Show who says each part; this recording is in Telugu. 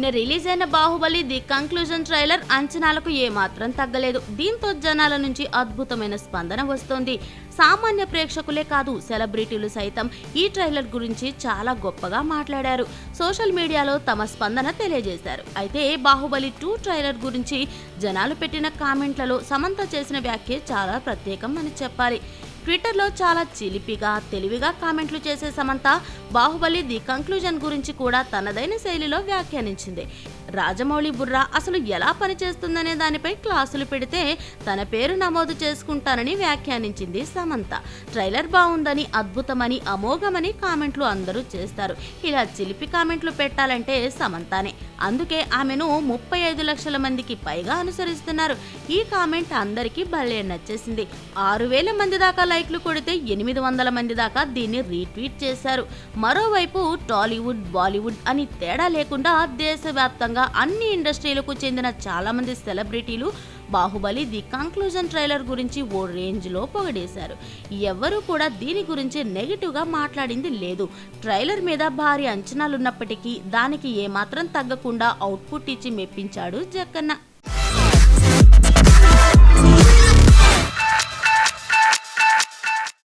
Speaker 1: నిన్న రిలీజ్ అయిన బాహుబలి ది కంక్లూజన్ ట్రైలర్ అంచనాలకు ఏమాత్రం తగ్గలేదు. దీంతో జనాల నుంచి అద్భుతమైన స్పందన వస్తోంది. సామాన్య ప్రేక్షకులే కాదు, సెలబ్రిటీలు సైతం ఈ ట్రైలర్ గురించి చాలా గొప్పగా మాట్లాడారు. సోషల్ మీడియాలో తమ స్పందన తెలియజేశారు. అయితే బాహుబలి 2 ట్రైలర్ గురించి జనాలు పెట్టిన కామెంట్లలో సమంత చేసిన వ్యాఖ్య చాలా ప్రత్యేకం అని చెప్పాలి. ట్విట్టర్లో చాలా చిలిపిగా, తెలివిగా కామెంట్లు చేసే సమంత బాహుబలి ది కంక్లూజన్ గురించి కూడా తనదైన శైలిలో వ్యాఖ్యానించింది. రాజమౌళి బుర్ర అసలు ఎలా పనిచేస్తుందనే దానిపై క్లాసులు పెడితే తన పేరు నమోదు చేసుకుంటానని వ్యాఖ్యానించింది సమంత. ట్రైలర్ బాగుందని, అద్భుతమని, అమోఘమని కామెంట్లు అందరూ చేస్తారు. ఇలా చిలిపి కామెంట్లు పెట్టాలంటే సమంతానే. అందుకే ఆమెను 35 లక్షల మందికి పైగా అనుసరిస్తున్నారు. ఈ కామెంట్ అందరికీ భలే నచ్చేసింది. 6,000 మంది దాకా లైక్లు కొడితే 800 మంది దాకా దీన్ని రీట్వీట్ చేశారు. మరోవైపు టాలీవుడ్, బాలీవుడ్ అని తేడా లేకుండా దేశవ్యాప్తంగా అన్ని ఇండస్ట్రీలకు చెందిన చాలా మంది సెలబ్రిటీలు బాహుబలి ది కంక్లూజన్ ట్రైలర్ గురించి ఓ రేంజ్ లో పొగిడేశారు. ఎవ్వరూ కూడా దీని గురించి నెగిటివ్ గా మాట్లాడింది లేదు. ట్రైలర్ మీద భారీ అంచనాలున్నప్పటికీ దానికి ఏమాత్రం తగ్గకుండా అవుట్పుట్ ఇచ్చి మెప్పించాడు జక్కన్న.